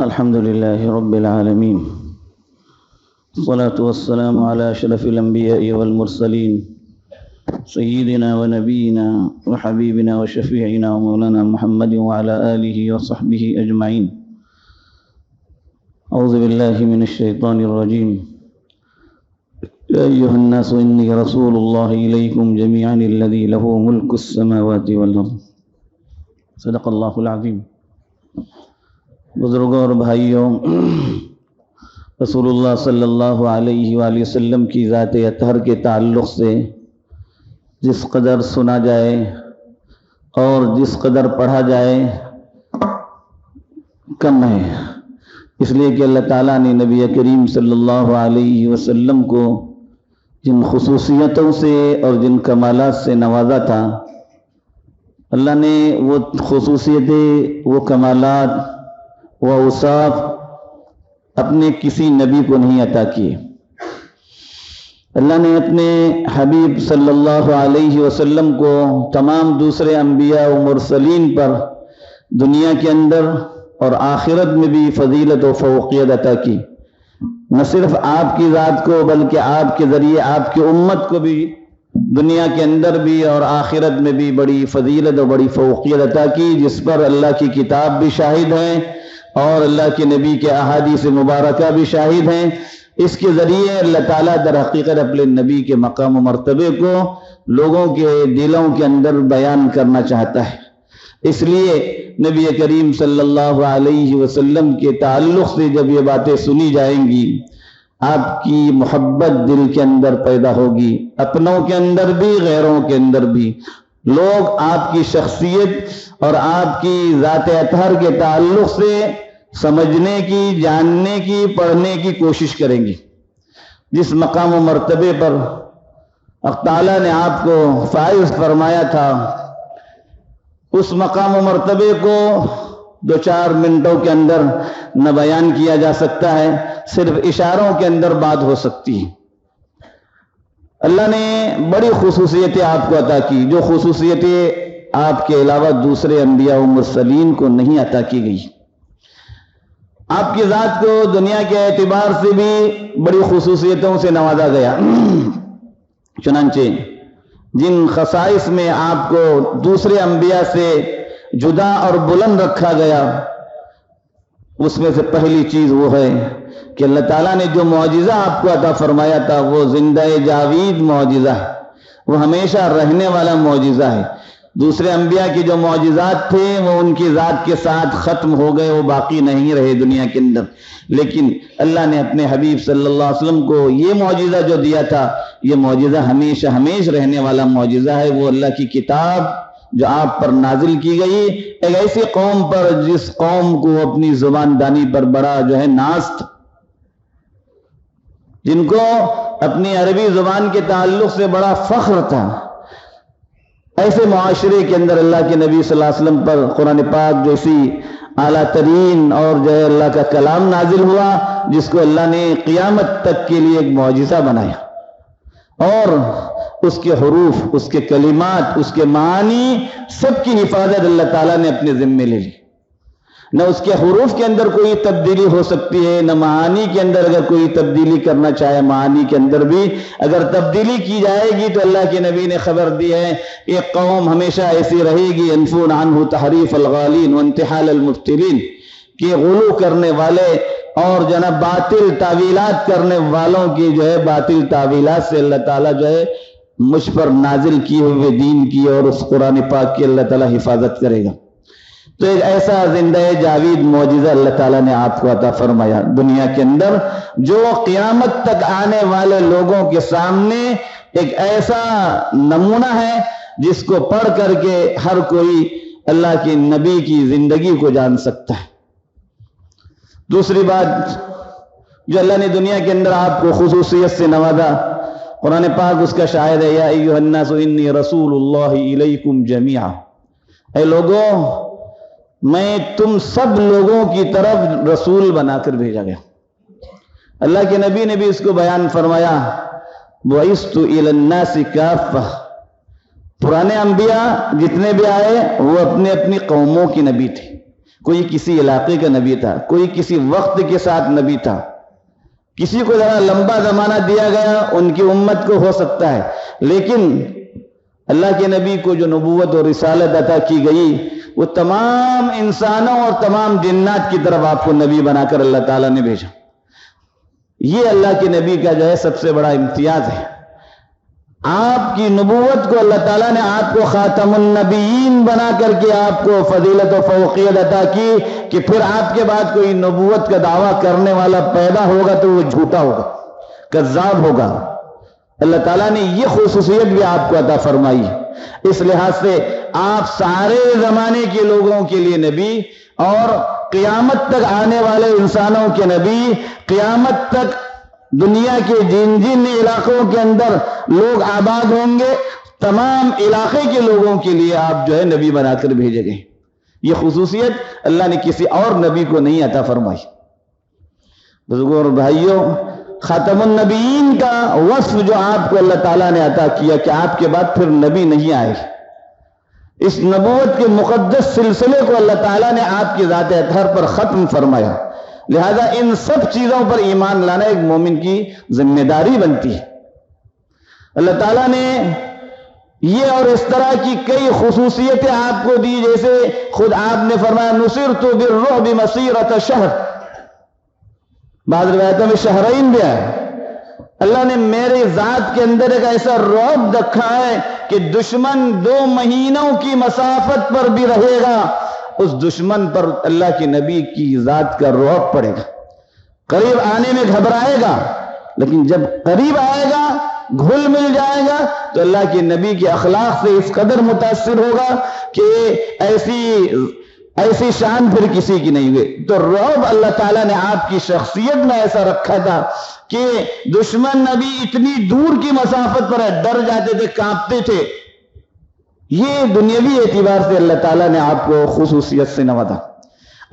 الحمد لله رب العالمين، الصلاة والسلام على أشرف الأنبياء والمرسلين سيدنا ونبينا وحبيبنا وشفيعنا ومولانا محمد وعلى آله وصحبه أجمعين. أعوذ بالله من الشيطان الرجيم. يا أيها الناس إني رسول الله إليكم جميعا الذي له ملك السماوات والأرض. صدق اللہ العظیم. بزرگوں اور بھائیوں، رسول اللہ صلی اللہ علیہ وآلہ وسلم کی ذات اطہر کے تعلق سے جس قدر سنا جائے اور جس قدر پڑھا جائے کم ہے، اس لیے کہ اللہ تعالیٰ نے نبی کریم صلی اللہ علیہ وسلم کو جن خصوصیتوں سے اور جن کمالات سے نوازا تھا، اللہ نے وہ خصوصیتیں، وہ کمالات، وہ اوصاف اپنے کسی نبی کو نہیں عطا کیے. اللہ نے اپنے حبیب صلی اللہ علیہ وسلم کو تمام دوسرے انبیاء و مرسلین پر دنیا کے اندر اور آخرت میں بھی فضیلت و فوقیت عطا کی. نہ صرف آپ کی ذات کو بلکہ آپ کے ذریعے آپ کی امت کو بھی دنیا کے اندر بھی اور آخرت میں بھی بڑی فضیلت و بڑی فوقیت عطا کی، جس پر اللہ کی کتاب بھی شاہد ہے اور اللہ کے نبی کے احادیث مبارکہ بھی شاہد ہیں. اس کے ذریعے اللہ تعالیٰ در حقیقت اپنے نبی کے مقام و مرتبے کو لوگوں کے دلوں کے اندر بیان کرنا چاہتا ہے. اس لیے نبی کریم صلی اللہ علیہ وسلم کے تعلق سے جب یہ باتیں سنی جائیں گی، آپ کی محبت دل کے اندر پیدا ہوگی، اپنوں کے اندر بھی غیروں کے اندر بھی. لوگ آپ کی شخصیت اور آپ کی ذات اطہر کے تعلق سے سمجھنے کی، جاننے کی، پڑھنے کی کوشش کریں گے. جس مقام و مرتبے پر اللہ تعالیٰ نے آپ کو فائز فرمایا تھا، اس مقام و مرتبے کو 2-4 منٹوں کے اندر نہ بیان کیا جا سکتا ہے، صرف اشاروں کے اندر بات ہو سکتی ہے. اللہ نے بڑی خصوصیتیں آپ کو عطا کی، جو خصوصیتیں آپ کے علاوہ دوسرے انبیاء و مرسلین کو نہیں عطا کی گئی. آپ کی ذات کو دنیا کے اعتبار سے بھی بڑی خصوصیتوں سے نوازا گیا. چنانچہ جن خصائص میں آپ کو دوسرے انبیاء سے جدا اور بلند رکھا گیا، اس میں سے پہلی چیز وہ ہے کہ اللہ تعالیٰ نے جو معجزہ آپ کو عطا فرمایا تھا وہ زندہ جاوید معجزہ ہے، وہ ہمیشہ رہنے والا معجزہ ہے. دوسرے انبیاء کے جو معجزات تھے وہ ان کی ذات کے ساتھ ختم ہو گئے، وہ باقی نہیں رہے دنیا کے اندر. لیکن اللہ نے اپنے حبیب صلی اللہ علیہ وسلم کو یہ معجزہ جو دیا تھا، یہ معجزہ ہمیشہ رہنے والا معجزہ ہے. وہ اللہ کی کتاب جو آپ پر نازل کی گئی، ایک ایسی قوم پر جس قوم کو اپنی زبان دانی پر بڑا ناز تھا، جن کو اپنی عربی زبان کے تعلق سے بڑا فخر تھا. ایسے معاشرے کے اندر اللہ کے نبی صلی اللہ علیہ وسلم پر قرآن پاک جیسی اعلیٰ ترین اور اللہ کا کلام نازل ہوا، جس کو اللہ نے قیامت تک کے لیے ایک معجزہ بنایا، اور اس کے حروف، اس کے کلمات، اس کے معانی سب کی حفاظت اللہ تعالیٰ نے اپنے ذمے لے لی. نہ اس کے حروف کے اندر کوئی تبدیلی ہو سکتی ہے، نہ معانی کے اندر اگر کوئی تبدیلی کرنا چاہے، معانی کے اندر بھی اگر تبدیلی کی جائے گی تو اللہ کے نبی نے خبر دی ہے ایک قوم ہمیشہ ایسی رہے گی، ينفون عنہ تحریف الغالین وانتحال المبتلین، کہ غلو کرنے والے اور باطل تعویلات کرنے والوں کی باطل تعویلات سے اللہ تعالیٰ مجھ پر نازل کیے ہوئے دین کی اور اس قرآن پاک کی اللہ تعالیٰ حفاظت کرے گا. تو ایک ایسا زندہ جاوید معجزہ اللہ تعالیٰ نے آپ کو عطا فرمایا دنیا کے اندر، جو قیامت تک آنے والے لوگوں کے سامنے ایک ایسا نمونہ ہے جس کو پڑھ کر کے ہر کوئی اللہ کے نبی کی زندگی کو جان سکتا ہے. دوسری بات جو اللہ نے دنیا کے اندر آپ کو خصوصیت سے نوازا، قرآن پاک اس کا شاہد ہے، یا ایھا الناس انی رسول اللہ الیکم جمیعا، اے لوگوں میں تم سب لوگوں کی طرف رسول بنا کر بھیجا گیا. اللہ کے نبی نے بھی اس کو بیان فرمایا، بعثت الی الناس کافہ. پرانے انبیاء جتنے بھی آئے وہ اپنے اپنی قوموں کی نبی تھے، کوئی کسی علاقے کا نبی تھا، کوئی کسی وقت کے ساتھ نبی تھا، کسی کو ذرا لمبا زمانہ دیا گیا، ان کی امت کو ہو سکتا ہے، لیکن اللہ کے نبی کو جو نبوت اور رسالت عطا کی گئی وہ تمام انسانوں اور تمام جنات کی طرف آپ کو نبی بنا کر اللہ تعالیٰ نے بھیجا۔ یہ اللہ کے نبی کا جو ہے سب سے بڑا امتیاز ہے۔ آپ کی نبوت کو اللہ تعالیٰ نے آپ کو خاتم النبیین بنا کر کے آپ کو فضیلت و فوقیت عطا کی کہ پھر آپ کے بعد کوئی نبوت کا دعویٰ کرنے والا پیدا ہوگا تو وہ جھوٹا ہوگا، کذاب ہوگا۔ اللہ تعالیٰ نے یہ خصوصیت بھی آپ کو عطا فرمائی، اس لحاظ سے آپ سارے زمانے کے لوگوں کے لیے نبی اور قیامت تک آنے والے انسانوں کے نبی، قیامت تک دنیا کے جن جن علاقوں کے اندر لوگ آباد ہوں گے تمام علاقے کے لوگوں کے لیے آپ جو ہے نبی بنا کر بھیجے گئے۔ یہ خصوصیت اللہ نے کسی اور نبی کو نہیں عطا فرمائی۔ بزرگوں اور بھائیوں، خاتم النبیین کا وصف جو آپ کو اللہ تعالیٰ نے عطا کیا کہ آپ کے بعد پھر نبی نہیں آئے، اس نبوت کے مقدس سلسلے کو اللہ تعالیٰ نے آپ کی ذات اطہر پر ختم فرمایا، لہذا ان سب چیزوں پر ایمان لانا ایک مومن کی ذمہ داری بنتی ہے۔ اللہ تعالیٰ نے یہ اور اس طرح کی کئی خصوصیتیں آپ کو دی، جیسے خود آپ نے فرمایا نصرت بالرعب مسیرۃ شہر، بعض روایتوں میں شہرین بھی ہے۔ اللہ نے میرے ذات کے اندر ایک ایسا رعب رکھا ہے کہ دشمن 2 مہینوں کی مسافت پر بھی رہے گا، اس دشمن پر اللہ کے نبی کی ذات کا رعب پڑے گا، قریب آنے میں گھبرائے گا، لیکن جب قریب آئے گا گھل مل جائے گا تو اللہ کے نبی کے اخلاق سے اس قدر متاثر ہوگا کہ ایسی شان پھر کسی کی نہیں ہوئی۔ تو رعب اللہ تعالیٰ نے آپ کی شخصیت میں ایسا رکھا تھا کہ دشمن ابھی اتنی دور کی مسافت پر ہے، ڈر جاتے تھے، کانپتے تھے۔ یہ دنیاوی اعتبار سے اللہ تعالیٰ نے آپ کو خصوصیت سے نوازا۔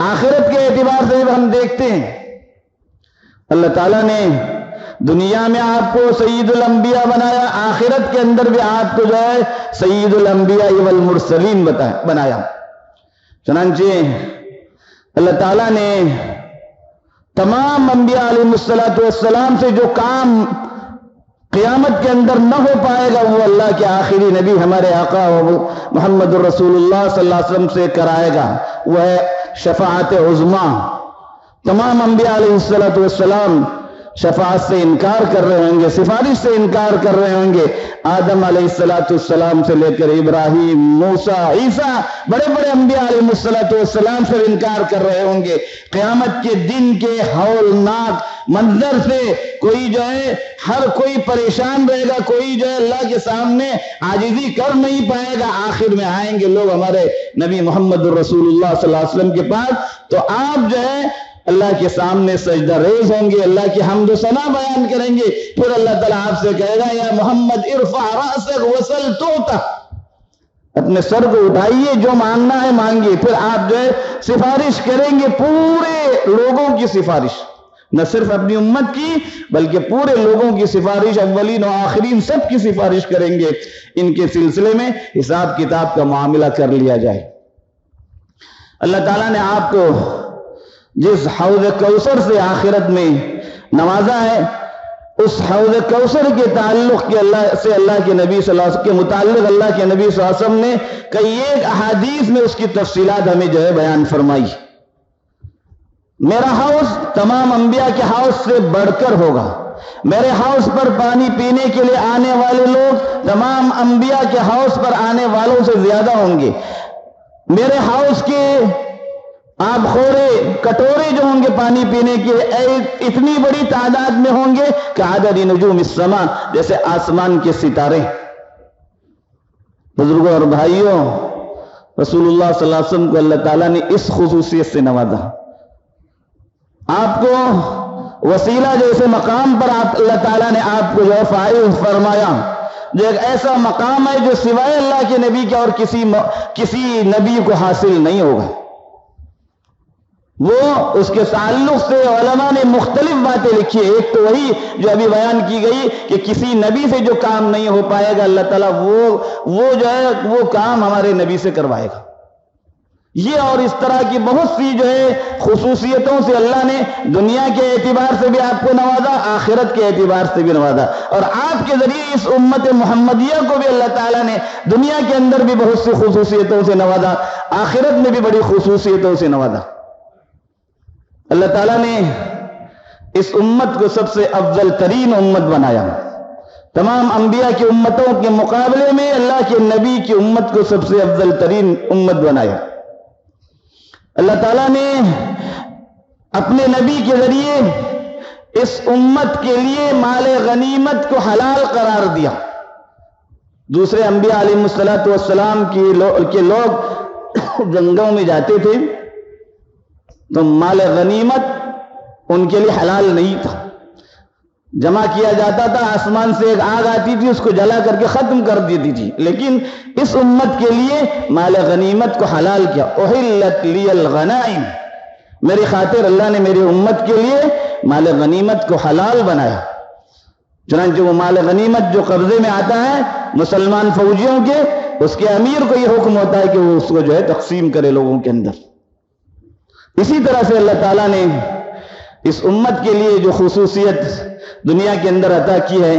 آخرت کے اعتبار سے جب ہم دیکھتے ہیں، اللہ تعالیٰ نے دنیا میں آپ کو سید الانبیاء بنایا، آخرت کے اندر بھی آپ کو جو ہے سید الانبیاء والمرسلین بنایا۔ چنانچہ اللہ تعالیٰ نے تمام انبیاء علیہ السلام سے جو کام قیامت کے اندر نہ ہو پائے گا وہ اللہ کے آخری نبی ہمارے آقا محمد الرسول اللہ صلی اللہ علیہ وسلم سے کرائے گا، وہ ہے شفاعت عظمیٰ۔ تمام انبیاء علیہ السلام شفاعت سے انکار کر رہے ہوں گے، سفارش سے انکار کر رہے ہوں گے، آدم علیہ السلام سے لے کر ابراہیم، موسیٰ، عیسیٰ، بڑے بڑے انبیاء علیہ السلام سے انکار کر رہے ہوں گے۔ قیامت کے دن کے ہولناک منظر سے کوئی جو ہے ہر کوئی پریشان رہے گا، کوئی جو ہے اللہ کے سامنے عاجزی کر نہیں پائے گا۔ آخر میں آئیں گے لوگ ہمارے نبی محمد الرسول اللہ صلی اللہ علیہ وسلم کے پاس، تو آپ جو ہے اللہ کے سامنے سجدہ ریز ہوں گے، اللہ کی حمد و ثنا بیان کریں گے، پھر اللہ تعالیٰ آپ سے کہے گا یا محمد ارفع رأسک وسل تعطى، اپنے سر کو اٹھائیے، جو مانگنا ہے مانگیے۔ پھر آپ جو ہے سفارش کریں گے، پورے لوگوں کی سفارش، نہ صرف اپنی امت کی بلکہ پورے لوگوں کی سفارش، اولین و آخرین سب کی سفارش کریں گے، ان کے سلسلے میں حساب کتاب کا معاملہ کر لیا جائے۔ اللہ تعالیٰ نے آپ کو جس حوض کوثر سے آخرت میں نوازا ہے، اس حوض کوثر کے تعلق کے اللہ کے نبی صلی اللہ علیہ وسلم کے متعلق اللہ کے نبی صلی اللہ علیہ وسلم نے کئی ایک احادیث میں اس کی تفصیلات ہمیں جو ہے بیان فرمائی۔ میرا حوض تمام انبیاء کے حوض سے بڑھ کر ہوگا، میرے حوض پر پانی پینے کے لیے آنے والے لوگ تمام انبیاء کے حوض پر آنے والوں سے زیادہ ہوں گے۔ میرے حوض کے آپ خورے کٹورے جو ہوں گے پانی پینے کے اتنی بڑی تعداد میں ہوں گے کہ عدد نجوم السماء، جیسے آسمان کے ستارے۔ بزرگوں اور بھائیوں، رسول اللہ صلی اللہ علیہ وسلم کو اللہ تعالیٰ نے اس خصوصیت سے نوازا، آپ کو وسیلہ جیسے مقام پر اللہ تعالیٰ نے آپ کو جو ہے فائز فرمایا، جو ایک ایسا مقام ہے جو سوائے اللہ کے نبی کے اور کسی نبی کو حاصل نہیں ہوگا۔ وہ اس کے تعلق سے علماء نے مختلف باتیں لکھی ہے۔ ایک تو وہی جو ابھی بیان کی گئی کہ کسی نبی سے جو کام نہیں ہو پائے گا، اللہ تعالیٰ وہ جو ہے وہ کام ہمارے نبی سے کروائے گا۔ یہ اور اس طرح کی بہت سی جو ہے خصوصیتوں سے اللہ نے دنیا کے اعتبار سے بھی آپ کو نوازا، آخرت کے اعتبار سے بھی نوازا، اور آپ کے ذریعے اس امت محمدیہ کو بھی اللہ تعالیٰ نے دنیا کے اندر بھی بہت سی خصوصیتوں سے نوازا، آخرت میں بھی بڑی خصوصیتوں سے نوازا۔ اللہ تعالیٰ نے اس امت کو سب سے افضل ترین امت بنایا۔ تمام انبیاء کی امتوں کے مقابلے میں اللہ کے نبی کی امت کو سب سے افضل ترین امت بنایا۔ اللہ تعالیٰ نے اپنے نبی کے ذریعے اس امت کے لیے مال غنیمت کو حلال قرار دیا۔ دوسرے انبیاء علیہ السلام کے لوگ جنگوں میں جاتے تھے تو مال غنیمت ان کے لیے حلال نہیں تھا، جمع کیا جاتا تھا، آسمان سے ایک آگ آتی تھی، اس کو جلا کر کے ختم کر دیتی تھی، لیکن اس امت کے لیے مال غنیمت کو حلال کیا۔ احلت لی الغنائم، میری خاطر اللہ نے میری امت کے لیے مال غنیمت کو حلال بنایا۔ چنانچہ وہ مال غنیمت جو قبضے میں آتا ہے مسلمان فوجیوں کے، اس کے امیر کو یہ حکم ہوتا ہے کہ وہ اس کو جو ہے تقسیم کرے لوگوں کے اندر۔ اسی طرح سے اللہ تعالیٰ نے اس امت کے لیے جو خصوصیت دنیا کے اندر عطا کی ہے،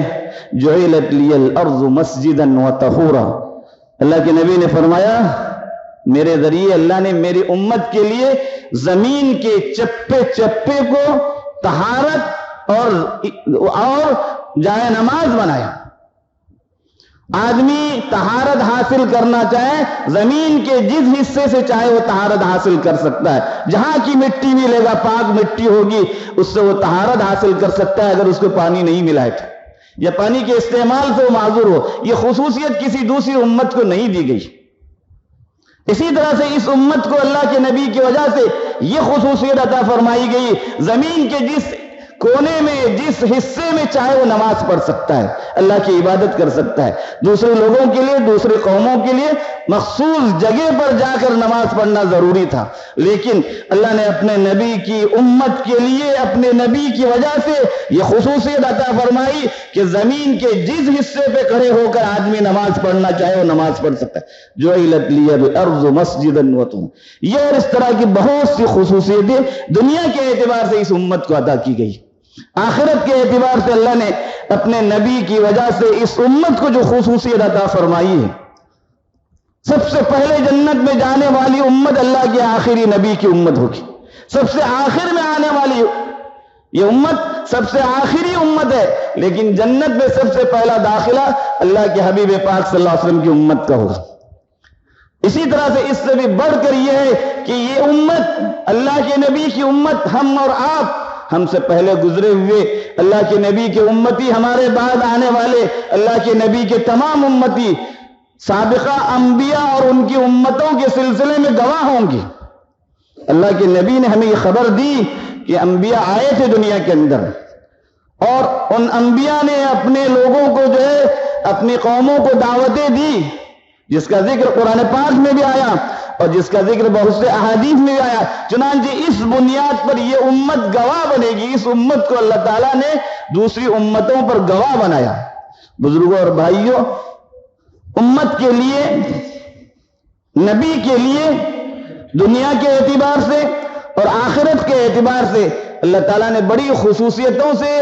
جعلت لی الارض مسجدا وطہورا، اللہ کے نبی نے فرمایا میرے ذریعے اللہ نے میری امت کے لیے زمین کے چپے چپے کو طہارت اور جائے نماز بنایا۔ آدمی طہارت حاصل کرنا چاہے زمین کے جس حصے سے چاہے وہ طہارت حاصل کر سکتا ہے، جہاں کی مٹی ملے گا پاک مٹی ہوگی اس سے وہ طہارت حاصل کر سکتا ہے، اگر اس کو پانی نہیں ملا ہے یا پانی کے استعمال سے وہ معذور ہو۔ یہ خصوصیت کسی دوسری امت کو نہیں دی گئی۔ اسی طرح سے اس امت کو اللہ کے نبی کی وجہ سے یہ خصوصیت عطا فرمائی گئی، زمین کے جس کونے میں جس حصے میں چاہے وہ نماز پڑھ سکتا ہے، اللہ کی عبادت کر سکتا ہے۔ دوسرے لوگوں کے لیے، دوسرے قوموں کے لیے مخصوص جگہ پر جا کر نماز پڑھنا ضروری تھا، لیکن اللہ نے اپنے نبی کی امت کے لیے اپنے نبی کی وجہ سے یہ خصوصیت عطا فرمائی کہ زمین کے جس حصے پہ کھڑے ہو کر آدمی نماز پڑھنا چاہے وہ نماز پڑھ سکتا ہے۔ جعلت لی الارض مسجدا وطہورا، یہ اور اس طرح کی بہت سی خصوصیتیں دنیا کے اعتبار سے اس امت کو عطا کی گئی۔ آخرت کے اعتبار سے اللہ نے اپنے نبی کی وجہ سے اس امت کو جو خصوصیت عطا فرمائی ہے، سب سے پہلے جنت میں جانے والی امت اللہ کے آخری نبی کی امت ہوگی۔ سب سے آخر میں آنے والی یہ امت سب سے آخری امت ہے، لیکن جنت میں سب سے پہلا داخلہ اللہ کے حبیب پاک صلی اللہ علیہ وسلم کی امت کا ہوگا۔ اسی طرح سے اس سے بھی بڑھ کر یہ ہے کہ یہ امت اللہ کے نبی کی امت، ہم اور آپ، ہم سے پہلے گزرے ہوئے اللہ کے نبی کے امتی، ہمارے بعد آنے والے اللہ کے نبی کے تمام امتی سابقہ انبیاء اور ان کی امتوں کے سلسلے میں گواہ ہوں گے۔ اللہ کے نبی نے ہمیں یہ خبر دی کہ انبیاء آئے تھے دنیا کے اندر، اور ان انبیاء نے اپنے لوگوں کو جو ہے اپنی قوموں کو دعوتیں دی، جس کا ذکر قرآن پاک میں بھی آیا اور جس کا ذکر بہت سے احادیث میں بھی آیا۔ چنانچہ اس بنیاد پر یہ امت گواہ بنے گی۔ اس امت کو اللہ تعالیٰ نے دوسری امتوں پر گواہ بنایا۔ بزرگوں اور بھائیوں، امت کے لیے، نبی کے لیے، دنیا کے اعتبار سے اور آخرت کے اعتبار سے اللہ تعالیٰ نے بڑی خصوصیتوں سے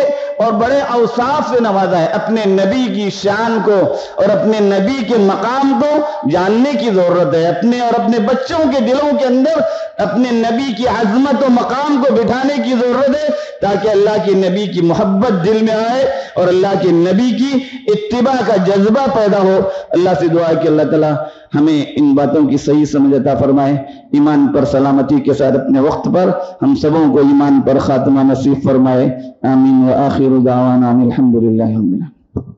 اور بڑے اوصاف سے نوازا ہے۔ اپنے نبی کی شان کو اور اپنے نبی کے مقام کو جاننے کی ضرورت ہے۔ اپنے اور اپنے بچوں کے دلوں کے اندر اپنے نبی کی عظمت و مقام کو بٹھانے کی ضرورت ہے، تاکہ اللہ کے نبی کی محبت دل میں آئے اور اللہ کے نبی کی اتباع کا جذبہ پیدا ہو۔ اللہ سے دعا ہے کہ اللہ تعالیٰ ہمیں ان باتوں کی صحیح سمجھ عطا فرمائے، ایمان پر سلامتی کے ساتھ اپنے وقت پر ہم سبوں کو ایمان پر خاتمہ نصیب فرمائے۔ آمین۔ وآخر دعوانا الحمدللہ رب العالمین۔